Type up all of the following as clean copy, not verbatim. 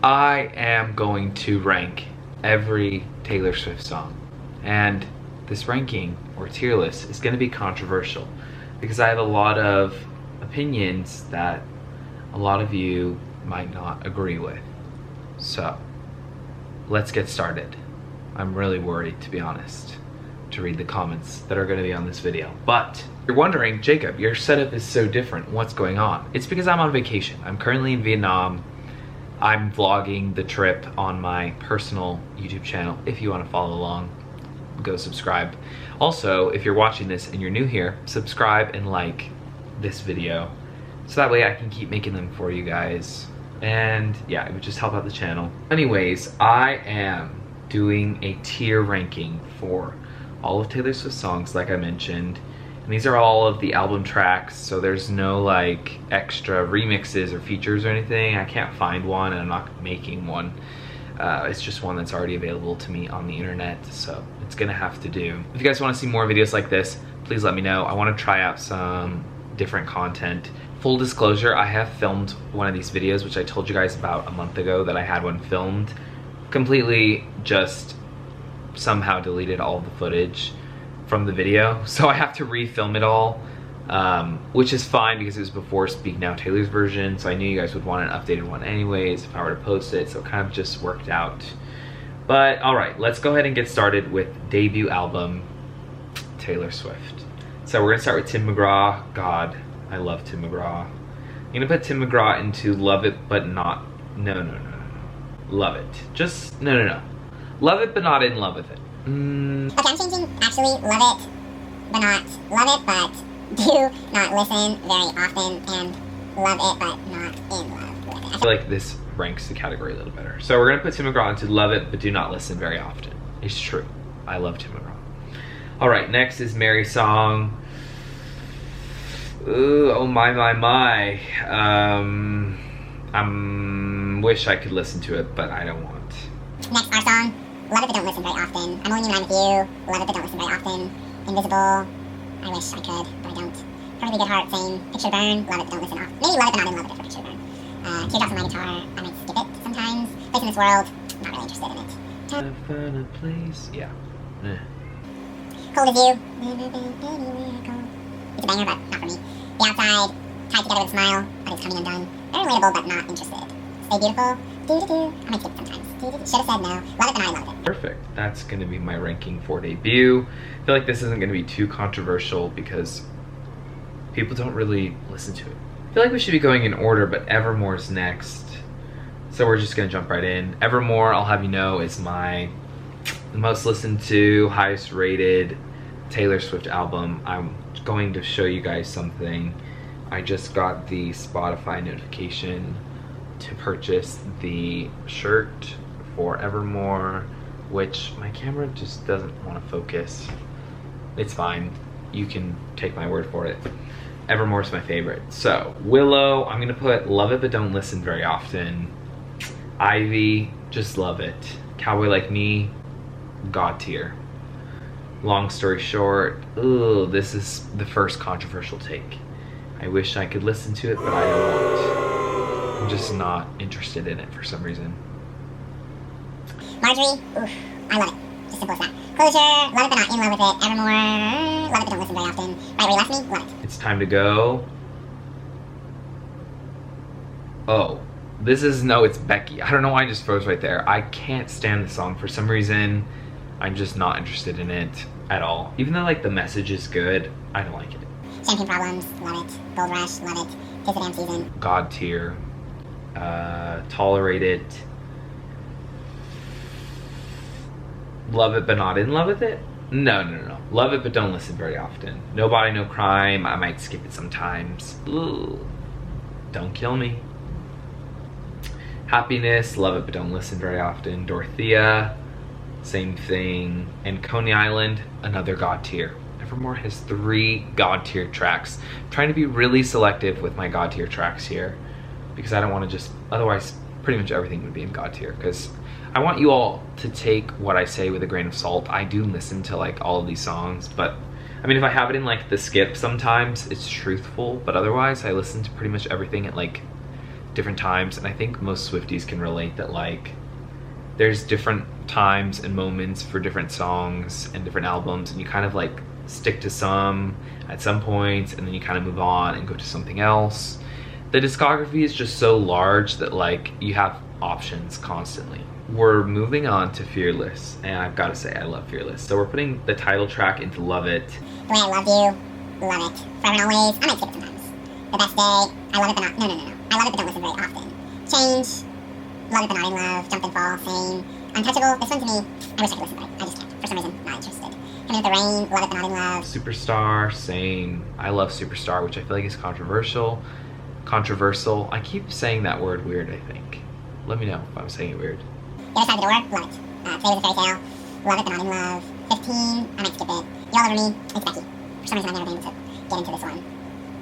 I am going to rank every Taylor Swift song, and this ranking or tier list is going to be controversial because I have a lot of opinions that a lot of you might not agree with. So let's get started. I'm really worried, to be honest, to read the comments that are going to be on this video. But you're wondering, Jacob, your setup is so different. What's going on? It's because I'm on vacation. I'm currently in Vietnam. I'm vlogging the trip on my personal YouTube channel. If you want to follow along, go subscribe. Also, if you're watching this and you're new here, subscribe and like this video so that way I can keep making them for you guys. And yeah, it would just help out the channel. Anyways, I am doing a tier ranking for all of Taylor Swift songs, like I mentioned. And these are all of the album tracks, so there's no like extra remixes or features or anything. I can't find one and I'm not making one. It's just one that's already available to me on the internet, so it's gonna have to do. If you guys wanna see more videos like this, please let me know. I wanna try out some different content. Full disclosure, I have filmed one of these videos, which I told you guys about a month ago that I had one filmed. Completely just somehow deleted all the footage from the video, so I have to refilm it all, which is fine because it was before Speak Now Taylor's version, so I knew you guys would want an updated one anyways if I were to post it, so it kind of just worked out. But alright, let's go ahead and get started with debut album Taylor Swift. So we're gonna start with Tim McGraw. God, I love Tim McGraw. I'm gonna put Tim McGraw into Love It But Not, no. Love It. Just, no. Love It But Not In Love With It. Okay, I'm changing actually love it, but not love it, but do not listen very often, and love it, but not in love with it. I feel like this ranks the category a little better. So we're gonna put Tim McGraw into Love It, but do not listen very often. It's true. I love Tim McGraw. All right, next is Mary Song. Ooh, oh my. Wish I could listen to it, but I don't want. Next, our song. Love It But Don't Listen Very Often. I'm Only in Line With You. Love It But Don't Listen Very Often. Invisible. I wish I could, but I don't. Perfectly Good Heart, same. Picture Burn. Love It But Don't Listen Often. Maybe Love It But Not In Love With It for Picture Burn. Teardrops on My Guitar. I might skip it sometimes. Place in This World. Not really interested in it. I found a place. Yeah. Cold As You. It's a banger, but not for me. The Outside. Tied Together With a Smile, but it's coming undone. Very relatable, but not interested. Stay Beautiful. I might skip it sometimes. Should have said no. Love It But Not In Love With It. Perfect. That's going to be my ranking for debut. I feel like this isn't going to be too controversial because people don't really listen to it. I feel like we should be going in order, but Evermore's next. So we're just going to jump right in. Evermore, I'll have you know, is my most listened to, highest rated Taylor Swift album. I'm going to show you guys something. I just got the Spotify notification to purchase the shirt for Evermore, which my camera just doesn't want to focus. It's fine. You can take my word for it. Evermore's my favorite. So, Willow, I'm gonna put Love It But Don't Listen Very Often. Ivy, just love it. Cowboy Like Me, God tier. Long Story Short, ooh, this is the first controversial take. I wish I could listen to it, but I don't want. I'm just not interested in it for some reason. Marjorie, oof, I love it. Just simple as that. Closure, Love It But Not In Love With It. Evermore, Love It But Don't Listen Very Often. Right Where You Left Me, love it. It's time to go. Oh, this is, no, it's Becky. I don't know why I just froze right there. I can't stand the song for some reason. I'm just not interested in it at all. Even though like the message is good, I don't like it. Champagne Problems, love it. Gold Rush, love it. Tis the Damn Season. God tier. Tolerate It. Love It But Not In Love With It? No. Love It But Don't Listen Very Often. No Body, No Crime. I might skip it sometimes. Ooh. Don't Kill Me. Happiness. Love It But Don't Listen Very Often. Dorothea. Same thing. And Coney Island. Another God tier. Evermore has 3 God tier tracks. I'm trying to be really selective with my God tier tracks here because I don't want to just, otherwise pretty much everything would be in God tier, because I want you all to take what I say with a grain of salt. I do listen to like all of these songs, but I mean, if I have it in like the skip sometimes, it's truthful, but otherwise I listen to pretty much everything at like different times, and I think most Swifties can relate that like there's different times and moments for different songs and different albums, and you kind of like stick to some at some points and then you kind of move on and go to something else. The discography is just so large that like you have options constantly. We're moving on to Fearless, and I've got to say I love Fearless. So we're putting the title track into Love It. The Way I Love You, love it. Forever and Always, I might skip it sometimes. The Best Day, I love it but not, no. I love it but don't listen very often. Change, love it but not in love. Jump and Fall, same. Untouchable, this one to me, I wish I could listen, but I just can't. For some reason, not interested. Coming with the Rain, love it but not in love. Superstar, same. I love Superstar, which I feel like is controversial. I keep saying that word weird, I think. Let me know if I'm saying it weird. The Other Side of the Door, love it. Today Was a Fairy Tale, love it but not in love. 15, I might skip it. You All Over Me, it's Becky. For some reason I've never been able to get into this one.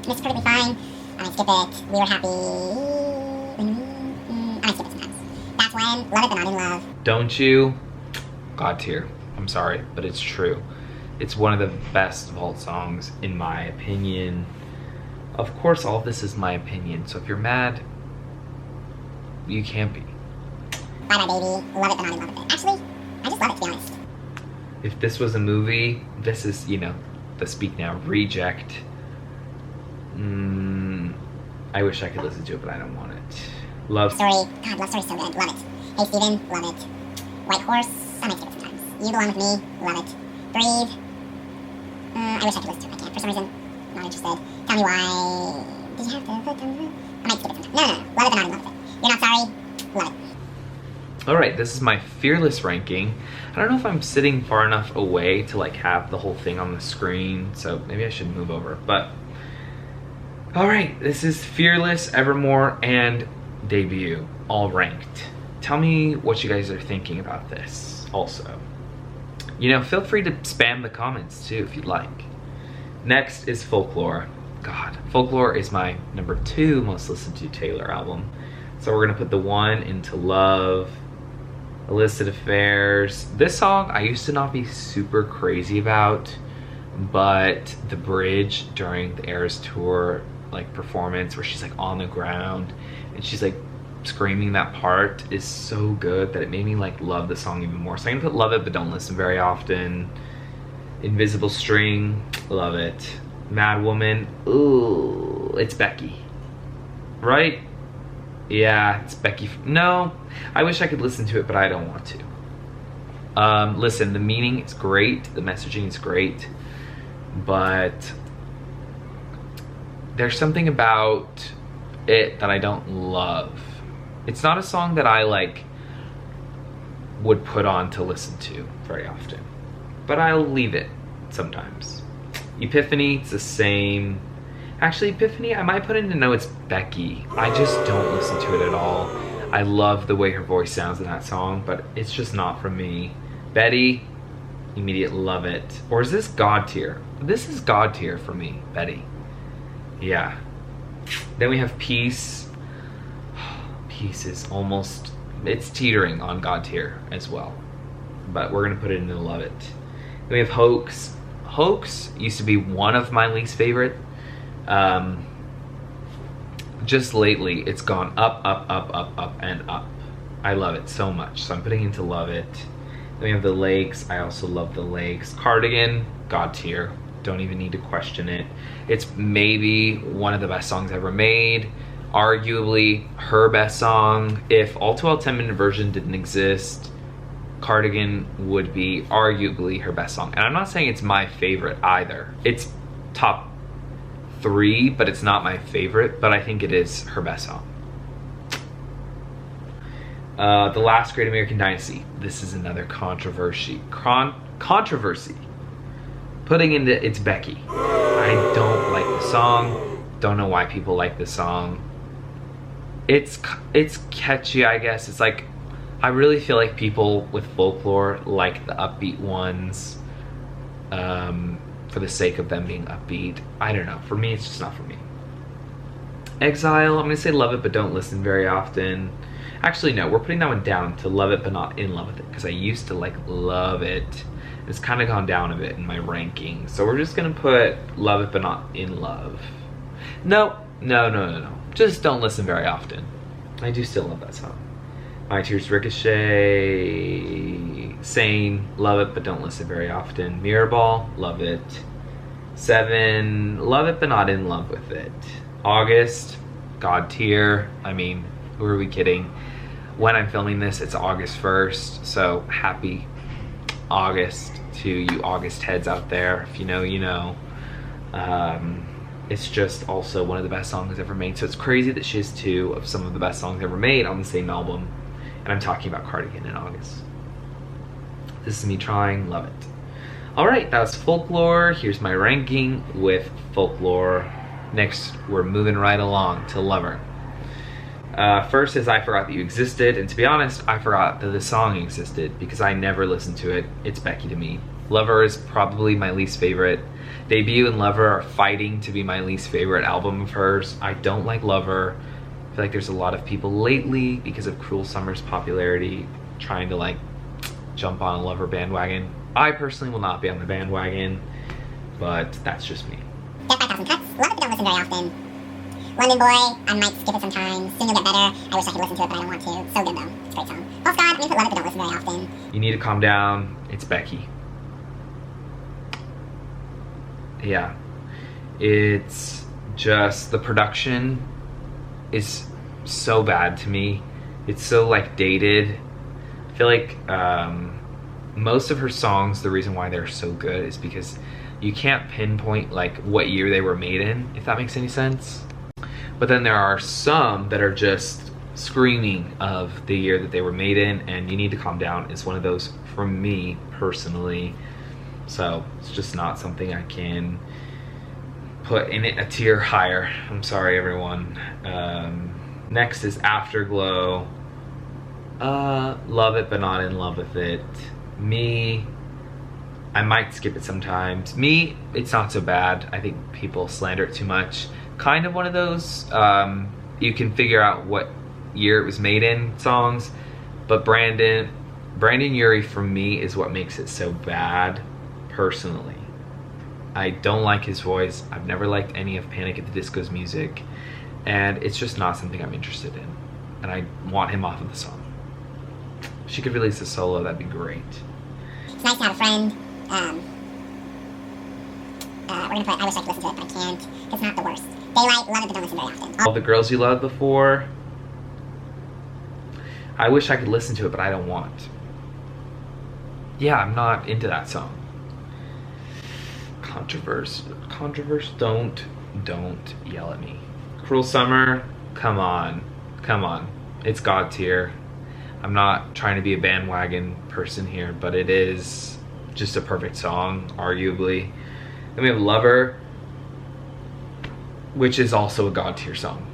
It's Perfectly Fine, I might skip it. We Were Happy, I might skip it sometimes. That's When, love it but not in love. Don't You, God tier. I'm sorry, but it's true. It's one of the best vault songs in my opinion. Of course, all of this is my opinion, so if you're mad, you can't be. Bye Bye Baby, love it but not in love with it. Actually, I just love it, to be honest. If this was a movie, this is, you know, the Speak Now Reject. I wish I could listen to it, but I don't want it. Love Story, God, Love Story's so good, love it. Hey Steven, love it. White Horse, I might skip it sometimes. You Belong With Me, love it. Breathe, I wish I could listen to it, I can't. For some reason, not interested. Tell Me Why, did you have to put them? I might skip it sometimes. No, love it but not in love with it. You're Not Sorry, love it. All right, this is my Fearless ranking. I don't know if I'm sitting far enough away to like have the whole thing on the screen, so maybe I should move over, but all right, this is Fearless, Evermore, and Debut, all ranked. Tell me what you guys are thinking about this also. You know, feel free to spam the comments too if you'd like. Next is Folklore. God, Folklore is my number 2 most listened to Taylor album. So we're gonna put the 1 into Love, Illicit Affairs. This song I used to not be super crazy about, but the bridge during the Eras tour like performance where she's like on the ground and she's like screaming that part is so good that it made me like love the song even more. So I'm gonna put Love It But Don't Listen Very Often. Invisible String, love it. Mad Woman, ooh, it's Becky, right? Yeah, it's Becky. No, I wish I could listen to it, but I don't want to. Listen, the meaning is great, the messaging is great, but there's something about it that I don't love. It's not a song that I like would put on to listen to very often, but I'll leave it sometimes. Epiphany, it's the same. Actually, Epiphany, I might put in to know it's Becky. I just don't listen to it at all. I love the way her voice sounds in that song, but it's just not for me. Betty, immediate love it. Or is this God tier? This is God tier for me, Betty. Yeah. Then we have Peace. Peace is almost, it's teetering on God tier as well, but we're gonna put it into Love It. Then we have Hoax. Hoax used to be one of my least favorite. Just lately, it's gone up, and up. I love it so much, so I'm putting into Love It. Then we have The Lakes. I also love The Lakes. Cardigan, God tier. Don't even need to question it. It's maybe one of the best songs ever made. Arguably her best song. If All Too Well 10-minute version didn't exist, Cardigan would be arguably her best song. And I'm not saying it's my favorite either. It's top 3, but it's not my favorite, but I think it is her best song. The Last Great American Dynasty. This is another controversy. Controversy. Putting into It's Becky. I don't like the song. Don't know why people like the song. It's catchy, I guess. It's like, I really feel like people with Folklore like the upbeat ones for the sake of them being upbeat. I don't know. For me, it's just not for me. Exile, I'm gonna say Love It But Don't Listen Very Often. Actually, no, we're putting that one down to Love It But Not In Love With It, because I used to like love it. It's kind of gone down a bit in my ranking. So we're just gonna put Love It But Not In Love. No. Just Don't Listen Very Often. I do still love that song. My Tears Ricochet, Sane, love it but don't listen very often. Mirror Ball, love it. 7, love it but not in love with it. August, God tier. I mean, who are we kidding? When I'm filming this, it's August 1st, so happy August to you August heads out there. If you know, you know. It's just also one of the best songs ever made, so it's crazy that she has 2 of some of the best songs ever made on the same album, and I'm talking about Cardigan in August. This is me trying, love it. Alright, that was Folklore. Here's my ranking with Folklore. Next, we're moving right along to Lover. First is I Forgot That You Existed, and to be honest, I forgot that this song existed because I never listened to it. It's Becky to me. Lover is probably my least favorite. Debut and Lover are fighting to be my least favorite album of hers. I don't like Lover. I feel like there's a lot of people lately, because of Cruel Summer's popularity, trying to like jump on a Lover bandwagon. I personally will not be on the bandwagon, but that's just me. Death by Thousand Cuts, love it but don't listen very often. London Boy, I might skip it sometimes. Soon You'll Get Better, I wish I could listen to it but I don't want to. So good though, it's a great song. False God, I'm gonna put love it but don't listen very often. You Need to Calm Down, it's Becky. Yeah, it's just, the production is so bad to me. It's so like dated. I feel like most of her songs, the reason why they're so good is because you can't pinpoint like what year they were made in, if that makes any sense. But then there are some that are just screaming of the year that they were made in, and You Need to Calm Down is one of those for me personally. So it's just not something I can put in it a tier higher. I'm sorry, everyone. Next is Afterglow. Love it but not in love with it. Me, I might skip it sometimes. Me, it's not so bad. I think people slander it too much. Kind of one of those, you can figure out what year it was made in songs, but Brandon Urie for me is what makes it so bad. Personally, I don't like his voice. I've never liked any of Panic at the Disco's music, and it's just not something I'm interested in, and I want him off of the song. If she could release a solo, that'd be great. It's nice to have a friend. We're gonna put I wish I could listen to it but I can't. It's not the worst. Daylight, love it but don't listen very often. All the Girls You Loved Before, I wish I could listen to it but I don't want. Yeah, I'm not into that song. Controverse, don't yell at me. Cruel Summer, come on, it's God tier. I'm not trying to be a bandwagon person here, but it is just a perfect song, arguably. Then we have Lover, which is also a God tier song.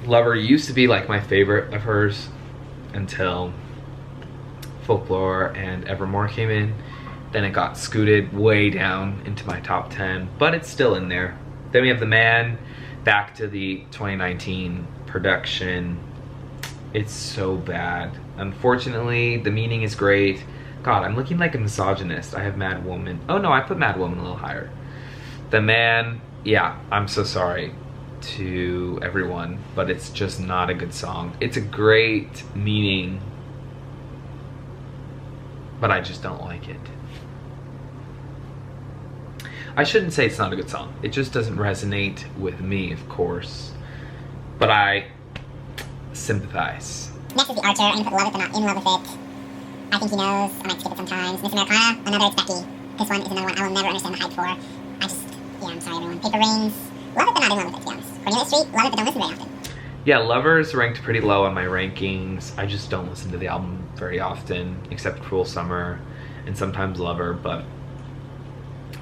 Lover used to be like my favorite of hers until Folklore and Evermore came in. Then it got scooted way down into my top 10, but it's still in there. Then we have The Man, back to the 2019 production. It's so bad. Unfortunately, the meaning is great. God, I'm looking like a misogynist. I have Mad Woman. Oh no, I put Mad Woman a little higher. The Man, yeah, I'm so sorry to everyone, but it's just not a good song. It's a great meaning, but I just don't like it. I shouldn't say it's not a good song. It just doesn't resonate with me, of course. But I sympathize. Next is The Archer. I'm gonna put love it but not in love with it. I think he knows. I might skip it sometimes. Miss Americana, another it's Becky. This one is another one I will never understand the hype for. I'm sorry everyone. Paper Rings, love it but not in love with it, to be honest. Cornelia Street, love it but don't listen very often. Yeah, Lover's ranked pretty low on my rankings. I just don't listen to the album very often, except Cruel Summer and sometimes Lover, but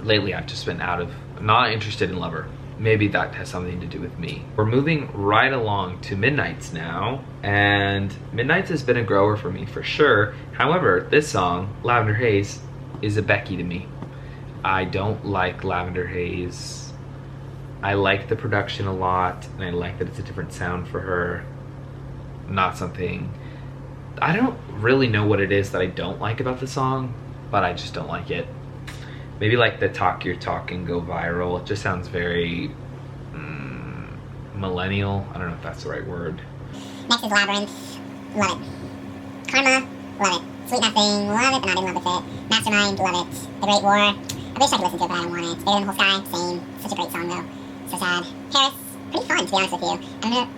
lately I've just been not interested in Lover. Maybe that has something to do with me. We're moving right along to Midnights now, and Midnights has been a grower for me for sure. However, this song, Lavender Haze, is a Becky to me. I don't like Lavender Haze. I like the production a lot, and I like that it's a different sound for her. Not something, I don't really know what it is that I don't like about the song, but I just don't like it. Maybe like the Talk Your Talk and Go Viral. It just sounds very millennial. I don't know if that's the right word. Next is Labyrinth. Love it. Karma. Love it. Sweet Nothing. Love it, but not in love with it. Mastermind. Love it. The Great War. I wish I could listen to it, but I don't want it. Bigger Than the Whole Sky. Same. Such a great song, though. So sad. Paris. Pretty fun, to be honest with you. I might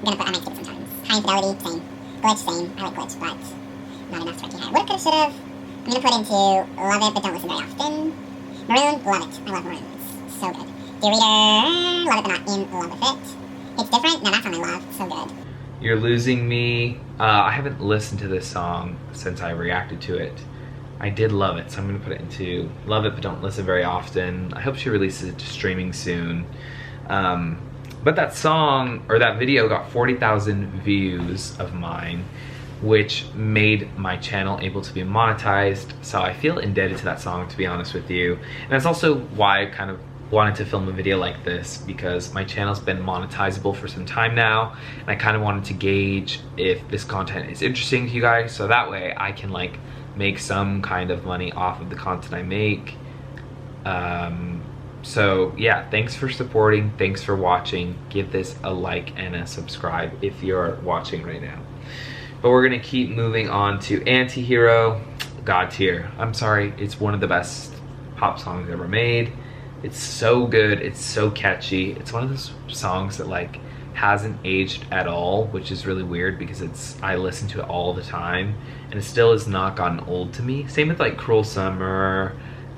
skip it sometimes. High Infidelity. Same. Glitch. Same. I like Glitch, but not enough to rank high. Woulda, coulda, shoulda. I'm gonna put into Love It, but don't listen very often. Maroon. Love it. I love Maroon. It's so good. Dear Reader. Love it, but not in love with it. It's Different. Now that's on my love. So good. You're Losing Me. I haven't listened to this song since I reacted to it. I did love it, so I'm gonna put it into Love It, but don't listen very often. I hope she releases it to streaming soon. But that song, or that video, got 40,000 views of mine, which made my channel able to be monetized. So I feel indebted to that song, to be honest with you. And that's also why I kind of wanted to film a video like this, because my channel's been monetizable for some time now, and I kind of wanted to gauge if this content is interesting to you guys, so that way I can like make some kind of money off of the content I make. So yeah, thanks for supporting, thanks for watching. Give this a like and a subscribe if you're watching right now. But we're gonna keep moving on to Anti-Hero, God tier. I'm sorry, it's one of the best pop songs ever made. It's so good, it's so catchy. It's one of those songs that like hasn't aged at all, which is really weird because I listen to it all the time and it still has not gotten old to me. Same with like Cruel Summer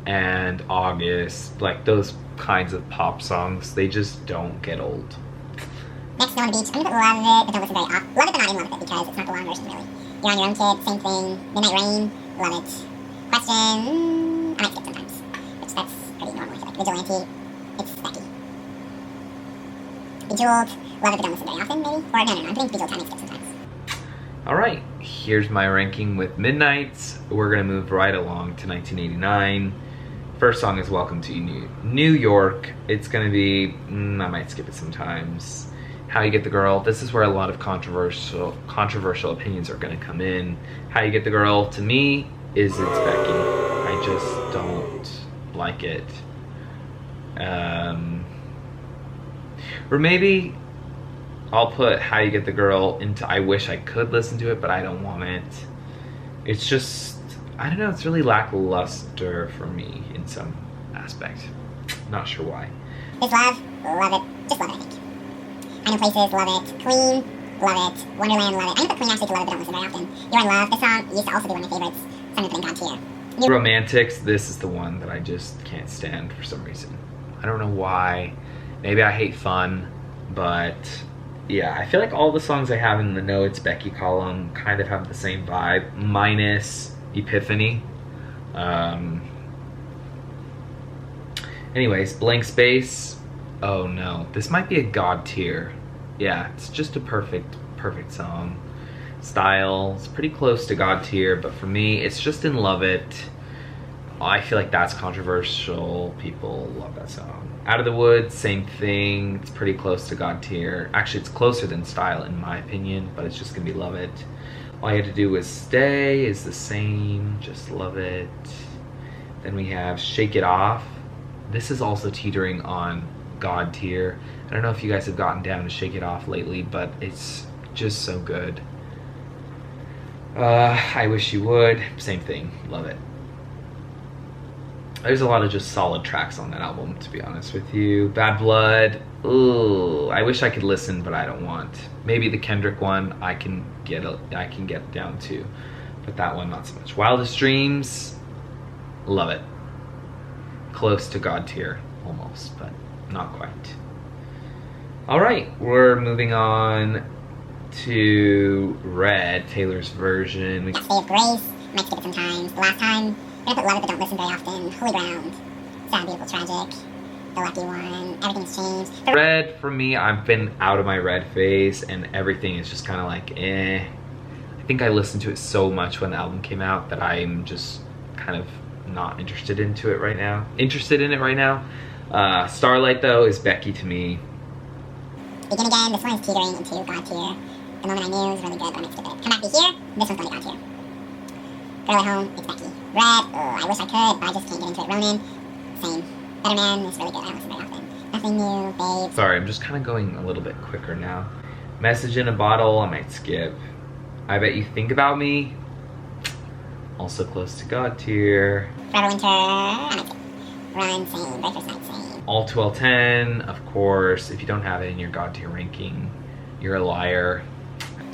and August, like those kinds of pop songs, they just don't get old. Next, Snow on the Beach. I'm gonna put Love It, but don't listen very often. Love It, but not in love with it because it's not the long version really. You're on Your Own Kid, same thing. Midnight Rain, love it. Question, I might skip sometimes, which that's pretty normal. I feel like Vigilante, it's Becky. Bejeweled, love it, but don't listen very often, maybe? Or no, I'm putting Bejeweled, I might skip sometimes. Alright, here's my ranking with Midnights. We're gonna move right along to 1989. First song is Welcome to New York. It's gonna be, I might skip it sometimes. How You Get the Girl. This is where a lot of controversial opinions are gonna come in. How You Get the Girl, to me, is it's Becky. I just don't like it. Or maybe I'll put How You Get the Girl into I wish I could listen to it, but I don't want it. It's just, I don't know, it's really lackluster for me in some aspect. Not sure why. This Love it, just love it, I think. I Know Places, love it. Queen, love it. Wonderland, love it. I'm gonna put Queen actually to love it, but don't listen very often. You're in Love, this song used to also be one of my favorites, so I'm gonna put in God tier. Romantics, this is the one that I just can't stand for some reason. I don't know why. Maybe I hate fun, but yeah, I feel like all the songs I have in the No It's Becky column kind of have the same vibe, minus Epiphany. Anyways, Blank Space. Oh no, this might be a God tier. Yeah, it's just a perfect song. Style, it's pretty close to God tier, but for me, it's just in Love It. I feel like that's controversial. People love that song. Out of the Woods, same thing. It's pretty close to God tier. Actually, it's closer than Style in my opinion, but it's just gonna be Love It. All you had to do was Stay is the same, just Love It. Then we have Shake It Off. This is also teetering on God tier. I don't know if you guys have gotten down to Shake It Off lately, but it's just so good. I Wish You Would, same thing, love it. There's a lot of just solid tracks on that album, to be honest with you. Bad Blood, ooh, I wish I could listen, but I don't want. Maybe the Kendrick one I can get down to, but that one not so much. Wildest Dreams, love it. Close to God tier, almost, but not quite. All right, we're moving on to Red, Taylor's version. Next Day of Grace, might skip it sometimes. The Last Time, I'm gonna put Love It, but don't listen very often. Holy Ground, Sad, Beautiful, Tragic, The Lucky One, Everything's Changed. Red, for me, I've been out of my Red phase, and everything is just kind of like, eh. I think I listened to it so much when the album came out that I'm just kind of not interested in it right now. Starlight, though, is Becky to me. Begin Again, this one is teetering into God tier. The Moment I Knew is really good, but I'm gonna skip it. Come Back Be Here, this one's going to God tier. Girl at Home, it's Becky. Red, I wish I could, but I just can't get into it. Ronan, same. Better Man is really good, I don't listen very often. Nothing New, Babe. Sorry, I'm just kind of going a little bit quicker now. Message in a Bottle, I might skip. I Bet You Think About Me, also close to God tier. Forever Winter, I might skip. Run, same. Very First Night, same. All Too Well 10, of course. If you don't have it in your God tier ranking, you're a liar.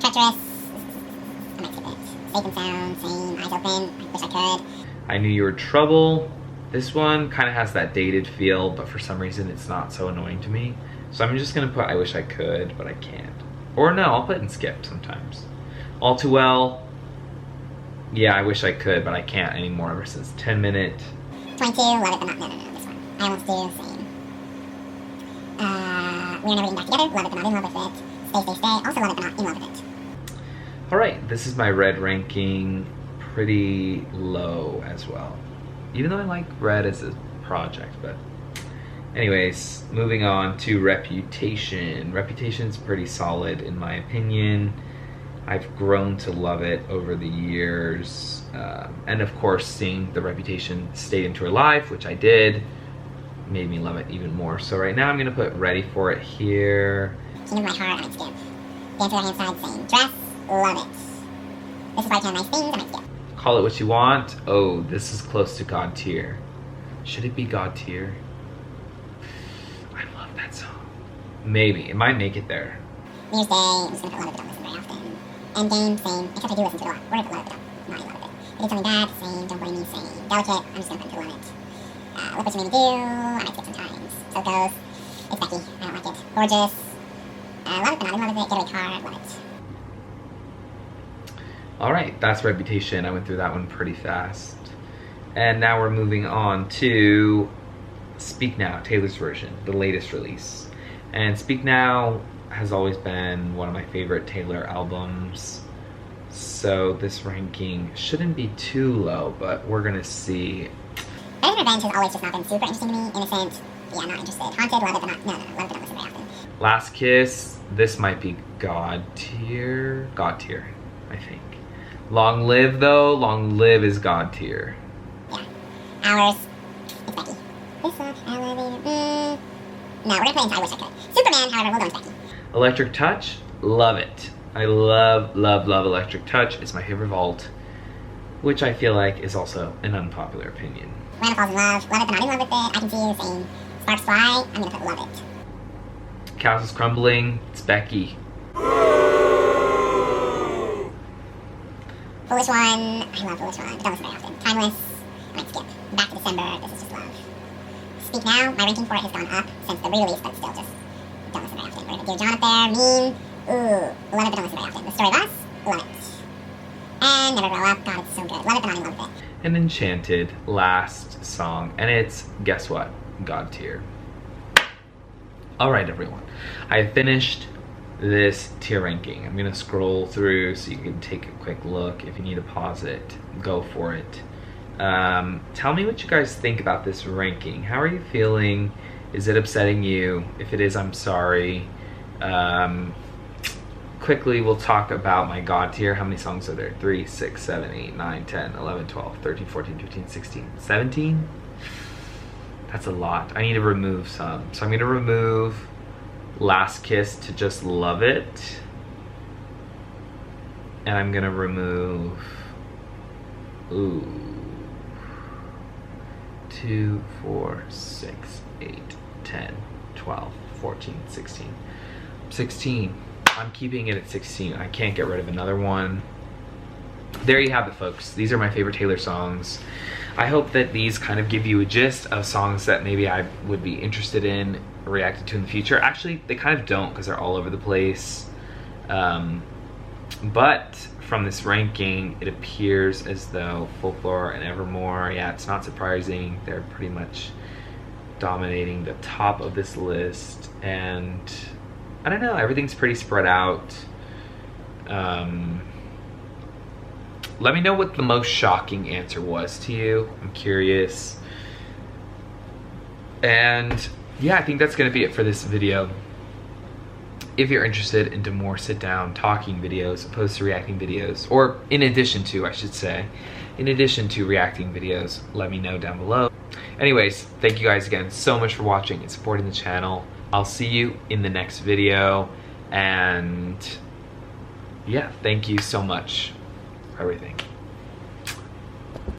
Treacherous, I might skip it. Safe and Sound, same. Eyes Open, I wish I could. I Knew You Were Trouble. This one kind of has that dated feel, but for some reason it's not so annoying to me. So I'm just gonna put I Wish I Could, but I can't. Or no, I'll put in skip sometimes. All Too Well, yeah, I wish I could, but I can't anymore ever since 10 Minute. 22, Love It But Not, no, this one. I Almost Do, same. We Are Never Getting Back Together, Love It But Not, in love with it. Stay, Stay, Stay, also Love It But Not, in love with it. Alright, this is my Red ranking, pretty low as well. Even though I like Red as a project, but anyways, moving on to Reputation. Reputation's pretty solid in my opinion. I've grown to love it over the years. And of course, seeing the Reputation Stayed Into Her Life, which I did, made me love it even more. So right now I'm gonna put Ready For It here. Kingdom of My Heart, I might skip. Dance with Our Hands Side, same. Dress, love it. This is Why I Can Nice Things, I might skip. Call It What You Want. Oh, this is close to God tier. Should it be God tier? I love that song. Maybe, it might make it there. New Year's Day, I'm just gonna put Love It But Don't Listen very often. Endgame, same. Except I do listen to it a lot. We're gonna put Love It But Don't. Not in love with it. If it's something bad, same. Don't Blame Me, same. Delicate, I'm just gonna put into Love It. Look What You Made Me Do, I might skip sometimes. So it goes. It's Becky, I don't like it. Gorgeous. Love It But Not in love with it. Getaway Car, love it. Alright, that's Reputation. I went through that one pretty fast. And now we're moving on to Speak Now, Taylor's version, the latest release. And Speak Now has always been one of my favorite Taylor albums. So this ranking shouldn't be too low, but we're gonna see. Revenge and Revenge has always just not been super interesting to me. Innocent, yeah, not interested. Haunted, Love It But Not, no, Love It But Don't listen very often. Last Kiss, this might be God tier. God tier, I think. Long Live though, Long Live is God tier. Yeah. Hours, it's Becky. This one, elevator, no, we're gonna put into I Wish I Could. Superman, however, we'll go with Becky. Electric Touch, love it. I love, love, love Electric Touch. It's my favorite vault, which I feel like is also an unpopular opinion. Lana Falls in Love, Love It But Not in love with it. I Can See You, same. Sparks Fly, I'm gonna put Love It. Castles Crumbling, it's Becky. Foolish One, I love Foolish One, but don't listen very often. Timeless, I might skip. Back to December, this is just love. Speak Now, my ranking for it has gone up since the re-release, but still just don't listen very often. We're gonna do John up there, Mean, ooh, Love It But Don't listen very often. The Story of Us, love it. And Never Grow Up, God, it's so good. Love It But Not in love with it. And Enchanted, last song, and it's, guess what, God tier. Alright everyone, I finished this tier ranking. I'm gonna scroll through so you can take a quick look. If you need to pause it, go for it. Tell me what you guys think about this ranking. How are you feeling? Is it upsetting you? If it is, I'm sorry. Quickly, we'll talk about my God tier. How many songs are there? 3, 6, 7, 8, 9, 10, 11, 12, 13, 14, 15, 16, 17? That's a lot. I need to remove some. So I'm gonna remove Last Kiss to just Love It. And I'm gonna remove, 2, 4, 6, 8, 10, 12, 14, 16. 16. I'm keeping it at 16. I can't get rid of another one. There you have it, folks. These are my favorite Taylor songs. I hope that these kind of give you a gist of songs that maybe I would be interested in reacting to in the future. Actually, they kind of don't because they're all over the place. But from this ranking, it appears as though Folklore and Evermore, yeah, it's not surprising. They're pretty much dominating the top of this list. And I don't know, everything's pretty spread out. Let me know what the most shocking answer was to you. I'm curious. And yeah, I think that's gonna be it for this video. If you're interested into more sit down talking videos opposed to reacting videos, or in addition to, I should say, in addition to reacting videos, let me know down below. Anyways, thank you guys again so much for watching and supporting the channel. I'll see you in the next video. And yeah, thank you so much for everything.